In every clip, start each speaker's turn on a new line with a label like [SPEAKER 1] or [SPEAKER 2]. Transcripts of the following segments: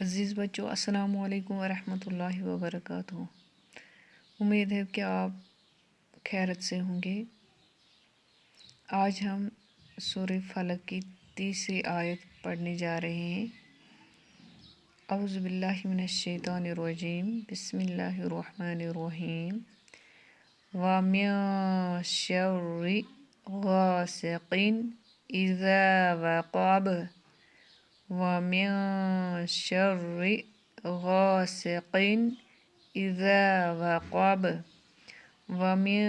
[SPEAKER 1] عزیز بچوں، السلام علیکم ورحمۃ اللہ وبرکاتہ۔ امید ہے کہ آپ خیریت سے ہوں گے۔ آج ہم سورہ فلق کی تیسری آیت پڑھنے جا رہے ہیں۔ اعوذ باللہ من الشیطان الرجیم، بسم اللہ الرحمن الرحیم۔ وَمِن شَرِّ غَاسِقٍ إِذَا وَقَبَ وَمِن شَرِّ غَاسِقٍ إِذَا وَقَبَ۔ وَمِن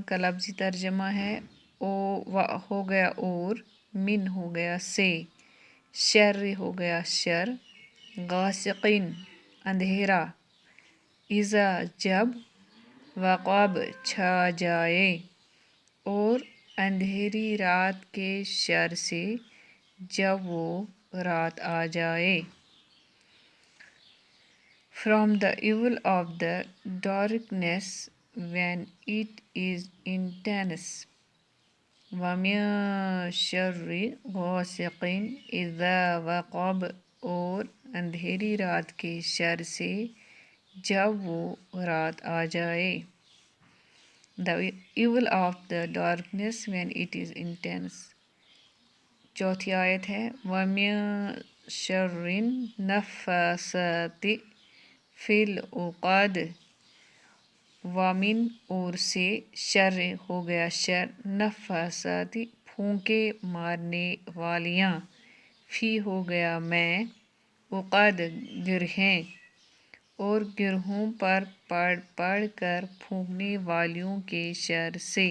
[SPEAKER 1] کا لفظی ترجمہ ہے ہو گیا اور، من ہو گیا سے، شر ہو گیا شر، غاسقین اندھیرا، اذا جب، وقب چھا جائے، اور اندھیری رات کے شر سے جب وہ رات آ جائے۔ From the evil of the darkness when it is intense. وَمِن شَرِّ غَاسِقٍ إِذَا وَقَبَ، اور اندھیری رات کے شر سے جب وہ رات آ جائے۔ The evil of the darkness when it is intense. چوتھی آیت ہے وَمِن شَرِّ النَّفَّاثَاتِ فِی العقد۔ وَمِن اور سے، شر ہو گیا شر، نفاساتی پھونکے مارنے والیاں، فی ہو گیا میں، عقد گرہیں، اور گرہوں پر پڑھ پڑھ کر پھونکنے والیوں کے شر سے۔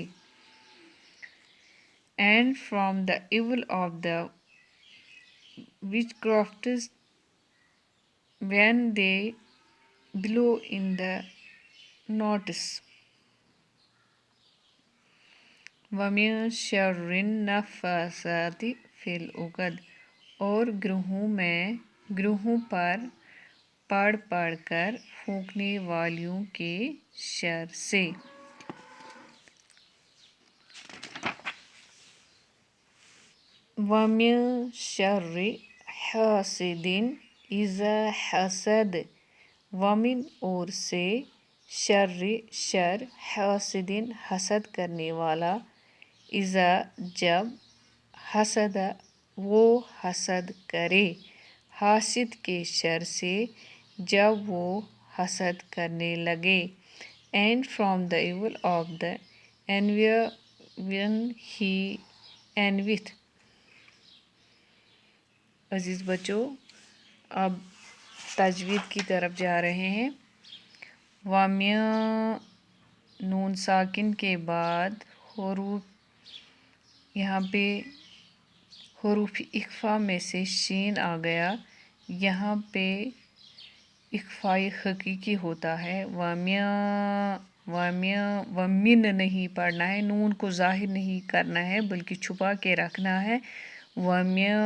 [SPEAKER 1] And from the evil of the witchcrafters when they blow in the knots. وَمِن شَرِّ النَّفَّاثَاتِ فِی العقد، اور گروہوں پر پڑھ پڑھ کر پھونکنے والیوں کے شر سے۔ وَمِن شَرِّ حَاسِدٍ إِذَا حَسَدَ۔ وَمِن اور سے، شر شر، حاسد حسد کرنے والا، اذا جب، حسد وہ حسد کرے، حاسد کے شر سے جب وہ حسد کرنے لگے۔ And from the evil of the envier when he envieth. عزیز بچوں، اب تجوید کی طرف جا رہے ہیں۔ وَمِن نون ساکن کے بعد حروف، یہاں پہ حروف اخفا میں سے شین آ گیا، یہاں پہ اخفائی حقیقی ہوتا ہے۔ وَمِن نہیں پڑھنا ہے، نون کو ظاہر نہیں کرنا ہے بلکہ چھپا کے رکھنا ہے۔ وَمِن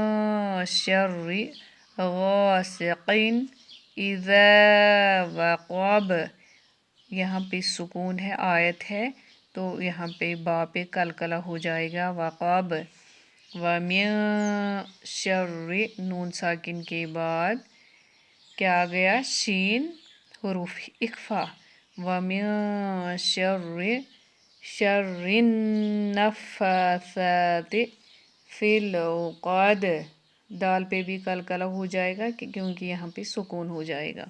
[SPEAKER 1] شَرِّ غَاسِقٍ إِذَا وَقَبَ، یہاں پہ سکون ہے، آیت ہے تو یہاں پہ با پہ قلقلہ ہو جائے گا، وقب۔ وَمِن شَرِّ نون ساکن کے بعد کیا گیا، شین، حروف اخفا۔ وَمِن شَرِّ النَّفَّاثَاتِ فِی العقد، دال پہ بھی قلقلہ ہو جائے گا کیونکہ یہاں پہ سکون ہو جائے گا،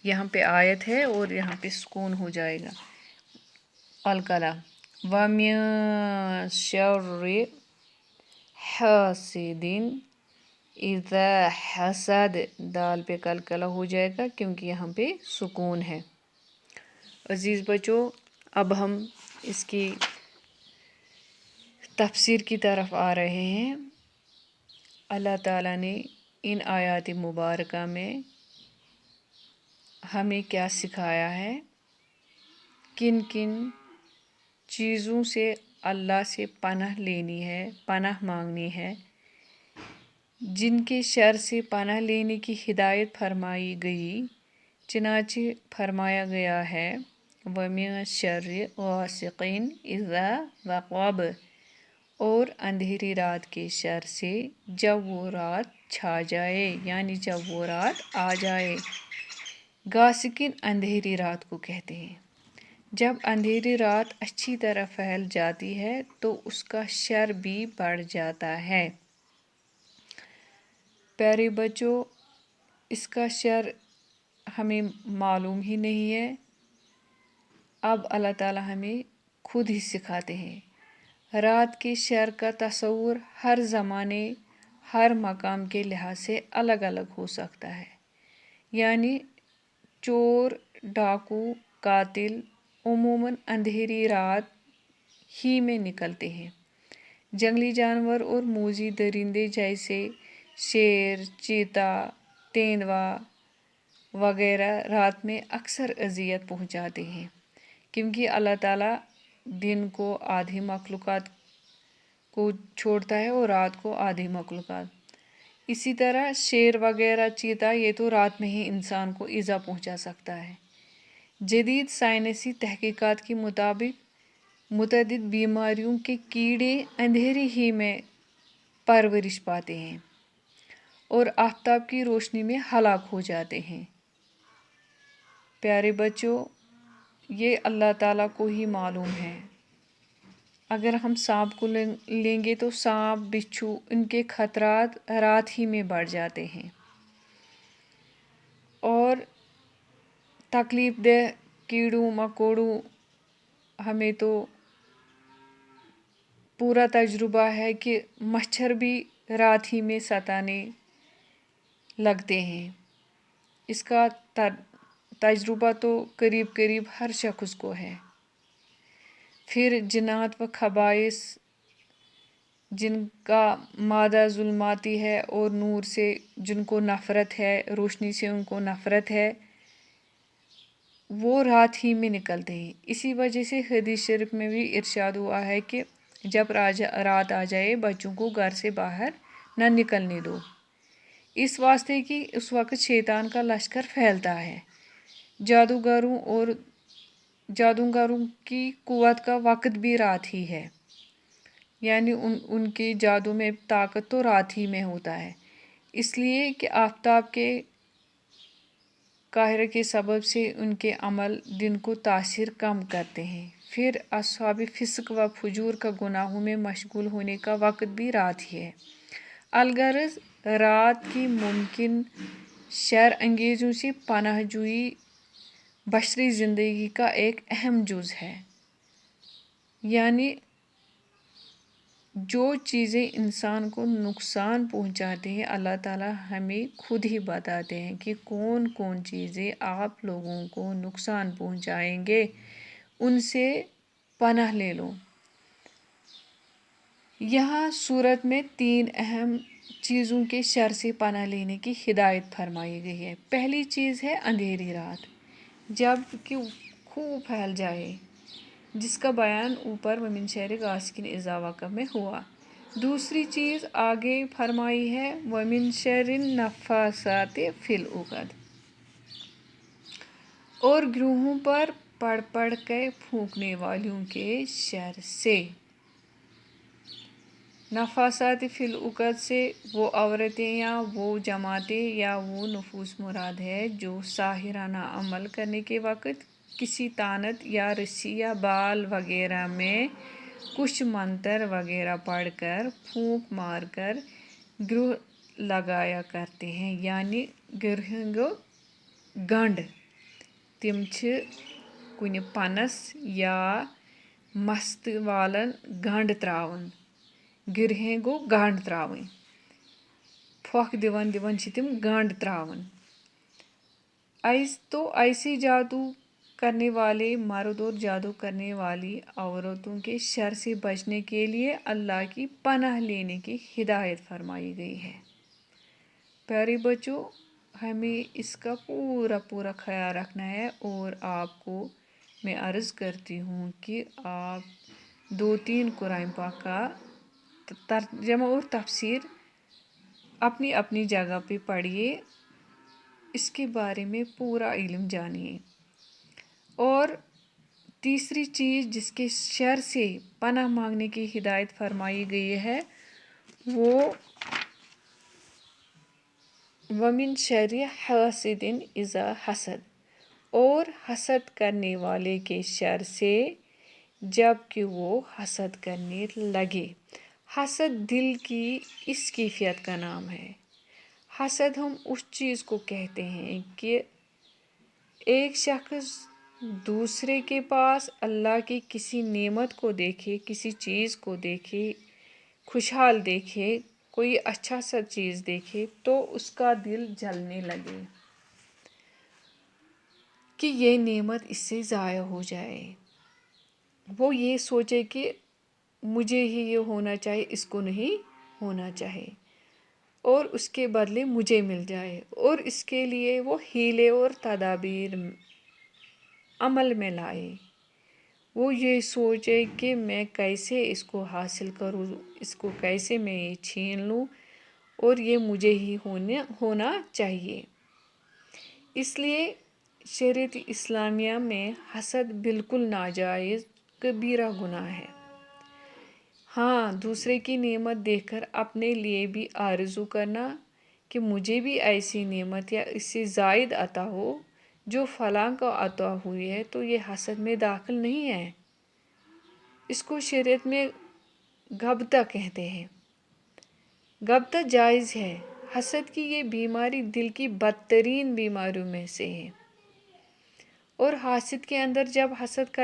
[SPEAKER 1] یہاں پہ آیت ہے اور یہاں پہ سکون ہو جائے گا، قلقلہ۔ وَمِن شَرِّ حَاسِدٍ إِذَا حَسَدَ، دال پہ قلقلہ ہو جائے گا کیونکہ یہاں پہ سکون ہے۔ عزیز بچوں، اب ہم اس کی تفسیر کی طرف آ رہے ہیں۔ اللہ تعالیٰ نے ان آیات مبارکہ میں ہمیں کیا سکھایا ہے، کن کن چیزوں سے اللہ سے پناہ لینی ہے، پناہ مانگنی ہے، جن کے شر سے پناہ لینے کی ہدایت فرمائی گئی، چنانچہ فرمایا گیا ہے وَمِن شَرِّ غَاسِقٍ إِذَا وَقَبَ، اور اندھیری رات کے شر سے جب وہ رات چھا جائے یعنی جب وہ رات آ جائے۔ غاسقین اندھیری رات کو کہتے ہیں۔ جب اندھیری رات اچھی طرح پھیل جاتی ہے تو اس کا شر بھی بڑھ جاتا ہے۔ پیارے بچوں، اس کا شر ہمیں معلوم ہی نہیں ہے، اب اللہ تعالیٰ ہمیں خود ہی سکھاتے ہیں۔ رات کے شر کا تصور ہر زمانے ہر مقام کے لحاظ سے الگ الگ ہو سکتا ہے، یعنی چور، ڈاکو، قاتل عموماً اندھیری رات ہی میں نکلتے ہیں۔ جنگلی جانور اور موذی درندے جیسے شیر، چیتا، تیندوا وغیرہ رات میں اکثر اذیت پہنچاتے ہیں، کیونکہ اللہ تعالیٰ دن کو آدھی مخلوقات کو چھوڑتا ہے اور رات کو آدھی مخلوقات۔ اسی طرح شیر وغیرہ، چیتا، یہ تو رات میں ہی انسان کو ایذا پہنچا سکتا ہے۔ جدید سائنسی تحقیقات کے مطابق متعدد بیماریوں کے کیڑے اندھیرے ہی میں پرورش پاتے ہیں اور آفتاب کی روشنی میں ہلاک ہو جاتے ہیں۔ پیارے بچوں، یہ اللہ تعالیٰ کو ہی معلوم ہے۔ اگر ہم سانپ کو لیں گے تو سانپ، بچھو، ان کے خطرات رات ہی میں بڑھ جاتے ہیں، اور تکلیف دہ کیڑوں مکوڑوں ہمیں تو پورا تجربہ ہے کہ مچھر بھی رات ہی میں ستانے لگتے ہیں۔ اس کا تجربہ تو قریب قریب ہر شخص کو ہے۔ پھر جنات و خبائث جن کا مادہ ظلماتی ہے اور نور سے جن کو نفرت ہے، روشنی سے ان کو نفرت ہے، وہ رات ہی میں نکلتے ہیں۔ اسی وجہ سے حدیث شریف میں بھی ارشاد ہوا ہے کہ جب رات آ جائے بچوں کو گھر سے باہر نہ نکلنے دو، اس واسطے کہ اس وقت شیطان کا لشکر پھیلتا ہے۔ جادوگروں کی قوت کا وقت بھی رات ہی ہے، یعنی ان کے جادو میں طاقت تو رات ہی میں ہوتا ہے، اس لیے کہ آفتاب کے قہر کے سبب سے ان کے عمل دن کو تاثیر کم کرتے ہیں۔ پھر اصحاب فسق و فجور کا گناہوں میں مشغول ہونے کا وقت بھی رات ہی ہے۔ الغرض رات کی ممکن شر انگیزوں سے پناہ جوئی بشری زندگی کا ایک اہم جز ہے، یعنی جو چیزیں انسان کو نقصان پہنچاتے ہیں اللہ تعالیٰ ہمیں خود ہی بتاتے ہیں کہ کون کون چیزیں آپ لوگوں کو نقصان پہنچائیں گے، ان سے پناہ لے لو۔ یہاں سورت میں 3 اہم چیزوں کے شر سے پناہ لینے کی ہدایت فرمائی گئی ہے۔ پہلی چیز ہے اندھیری رات جب کہ خوب پھیل جائے، جس کا بیان اوپر وَمِن شَرِّ غاسقٍ اذا وقب میں ہوا۔ دوسری چیز آگے فرمائی ہے وَمِن شَرِّ النفاثاتِ فِی العقد، اور گروہوں پر پڑھ پڑھ کے پھونکنے والوں کے شر سے۔ نفاثاتِ فی العقد سے وہ عورتیں یا وہ جماعتیں یا وہ نفوس مراد ہے جو ساحرانہ عمل کرنے کے وقت کسی طعنت یا رسی یا بال وغیرہ میں کچھ منتر وغیرہ پڑھ کر پھونک مار کر گروہ لگایا کرتے ہیں، یعنی گرہیں گو گنڈ۔ تم چھِ کُنہِ پنس یا مستہٕ والن گنڈ تراوان، گرہیں گو گنڈ تراوٕنۍ، پھۄکھ دِوان دِوان چھِ تِم گنڈ تراوان۔ ایسے جادو کرنے والے مرد اور جادو کرنے والی عورتوں کے شر سے بچنے کے لیے اللہ کی پناہ لینے کی ہدایت فرمائی گئی ہے۔ پیارے بچوں، ہمیں اس کا پورا پورا خیال رکھنا ہے، اور آپ کو میں عرض کرتی ہوں کہ آپ 2-3 قرآن پاک کا ترجمہ اور تفسیر اپنی اپنی جگہ پہ پڑھیے، اس کے بارے میں پورا علم جانیے۔ اور تیسری چیز جس کے شر سے پناہ مانگنے کی ہدایت فرمائی گئی ہے وہ ومن شر حاسد اذا حسد، اور حسد کرنے والے کے شر سے جب کہ وہ حسد کرنے لگے۔ حسد دل کی اس کیفیت کا نام ہے۔ حسد ہم اس چیز کو کہتے ہیں کہ ایک شخص دوسرے کے پاس اللہ کی کسی نعمت کو دیکھے، کسی چیز کو دیکھے، خوشحال دیکھے، کوئی اچھا سا چیز دیکھے تو اس کا دل جلنے لگے کہ یہ نعمت اس سے ضائع ہو جائے۔ وہ یہ سوچے کہ مجھے ہی یہ ہونا چاہیے، اس کو نہیں ہونا چاہیے، اور اس کے بدلے مجھے مل جائے، اور اس کے لیے وہ حیلے اور تدابیر عمل میں لائے۔ وہ یہ سوچے کہ میں کیسے اس کو حاصل کروں، اس کو کیسے میں یہ چھین لوں، اور یہ مجھے ہی ہونا چاہیے۔ اس لیے شریعت اسلامیہ میں حسد بالکل ناجائز کبیرہ گناہ ہے۔ ہاں، دوسرے کی نعمت دیکھ کر اپنے لیے بھی آرزو کرنا کہ مجھے بھی ایسی نعمت یا اس سے زائد عطا ہو جو فلاں کو عطا ہوئی ہے، تو یہ حسد میں داخل نہیں ہے۔ اس کو شریعت میں غبطہ کہتے ہیں۔ غبطہ جائز ہے۔ حسد کی یہ بیماری دل کی بدترین بیماریوں میں سے ہے، اور حاسد کے اندر جب حسد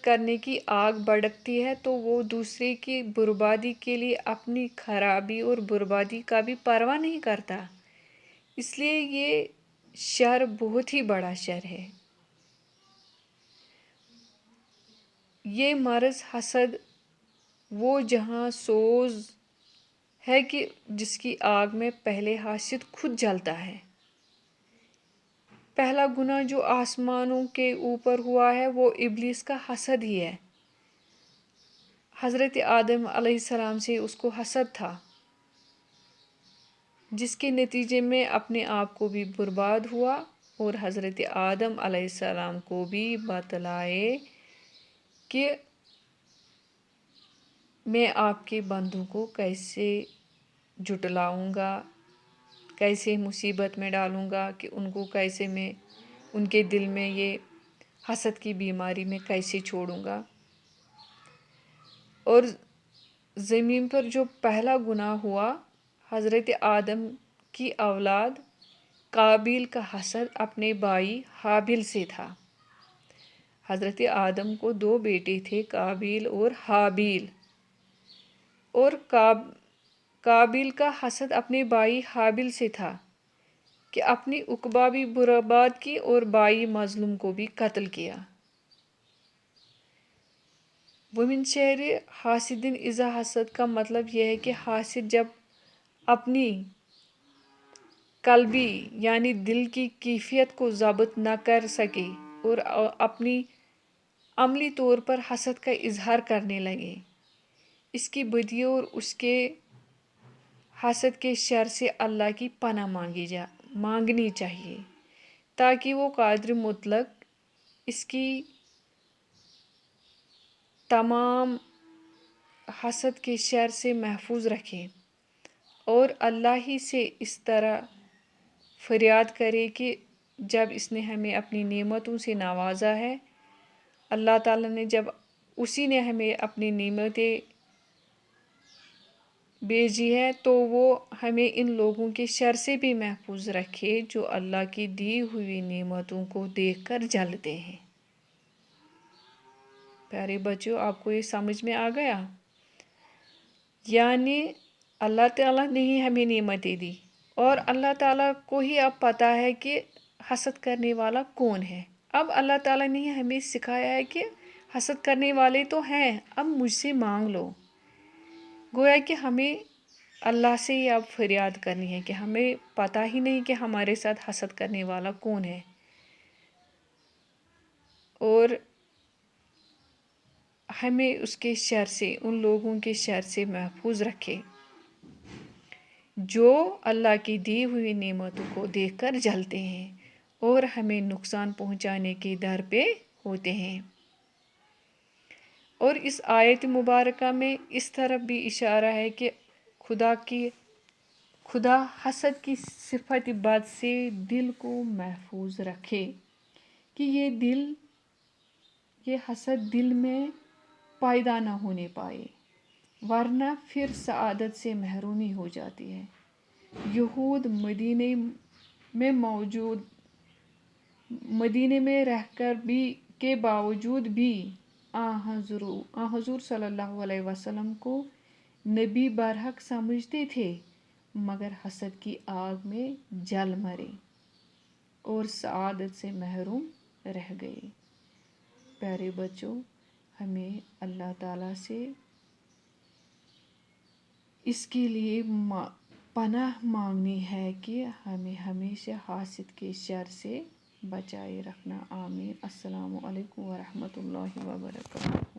[SPEAKER 1] کرنے کی آگ بھڑکتی ہے تو وہ دوسرے کی بربادی کے لیے اپنی خرابی اور بربادی کا بھی پرواہ نہیں کرتا۔ اس لیے یہ شر بہت ہی بڑا شر ہے۔ یہ مرض حسد وہ جہاں سوز ہے کہ جس کی آگ میں پہلے حاسد خود جلتا ہے۔ پہلا گناہ جو آسمانوں کے اوپر ہوا ہے وہ ابلیس کا حسد ہی ہے۔ حضرت آدم علیہ السلام سے اس کو حسد تھا، جس کے نتیجے میں اپنے آپ کو بھی برباد ہوا، اور حضرت آدم علیہ السلام کو بھی بتلائے کہ میں آپ کے بندوں کو کیسے جھٹلاؤں گا، کیسے مصیبت میں ڈالوں گا، کہ ان کو کیسے میں ان کے دل میں یہ حسد کی بیماری میں کیسے چھوڑوں گا۔ اور زمین پر جو پہلا گناہ ہوا، حضرت آدم کی اولاد قابیل کا حسد اپنے بھائی حابیل سے تھا۔ حضرت آدم کو 2 بیٹے تھے، قابیل اور حابیل، اور قابیل کا حسد اپنے بھائی حابیل سے تھا کہ اپنی عقبہ بھی برباد کی اور بھائی مظلوم کو بھی قتل کیا۔ ومن شر حاسد اذا حسد کا مطلب یہ ہے کہ حاسد جب اپنی قلبی یعنی دل کی کیفیت کو ضبط نہ کر سکے اور اپنی عملی طور پر حسد کا اظہار کرنے لگے، اس کی بدی اور اس کے حسد کے شر سے اللہ کی پناہ مانگنی چاہیے، تاکہ وہ قادر مطلق اس کی تمام حسد کے شر سے محفوظ رکھے، اور اللہ ہی سے اس طرح فریاد کرے کہ جب اس نے ہمیں اپنی نعمتوں سے نوازا ہے، اللہ تعالیٰ نے جب اسی نے ہمیں اپنی نعمتیں بھیجی ہے، تو وہ ہمیں ان لوگوں کے شر سے بھی محفوظ رکھے جو اللہ کی دی ہوئی نعمتوں کو دیکھ کر جلتے ہیں۔ پیارے بچوں، آپ کو یہ سمجھ میں آ گیا؟ یعنی اللہ تعالیٰ نے ہی ہمیں نعمتیں دی، اور اللہ تعالیٰ کو ہی اب پتہ ہے کہ حسد کرنے والا کون ہے۔ اب اللہ تعالیٰ نے ہی ہمیں سکھایا ہے کہ حسد کرنے والے تو ہیں، اب مجھ سے مانگ لو۔ گویا کہ ہمیں اللہ سے ہی اب فریاد کرنی ہے کہ ہمیں پتہ ہی نہیں کہ ہمارے ساتھ حسد کرنے والا کون ہے، اور ہمیں اس کے شر سے، ان لوگوں کے شر سے محفوظ رکھے جو اللہ کی دی ہوئی نعمتوں کو دیکھ کر جلتے ہیں اور ہمیں نقصان پہنچانے کے در پہ ہوتے ہیں۔ اور اس آیت مبارکہ میں اس طرف بھی اشارہ ہے کہ خدا حسد کی صفت بد سے دل کو محفوظ رکھے، کہ یہ حسد دل میں پیدا نہ ہونے پائے، ورنہ پھر سعادت سے محرومی ہو جاتی ہے۔ یہود مدینے میں رہ کر بھی کے باوجود بھی حضور صلی اللہ علیہ وسلم کو نبی برحق سمجھتے تھے، مگر حسد کی آگ میں جل مرے اور سعادت سے محروم رہ گئے۔ پیارے بچوں، ہمیں اللہ تعالیٰ سے اس کے لیے پناہ مانگنی ہے کہ ہمیں ہمیشہ حاسد کے شر سے بچائے رکھنا۔ آمین۔ السلام علیکم ورحمۃ اللہ وبرکاتہ۔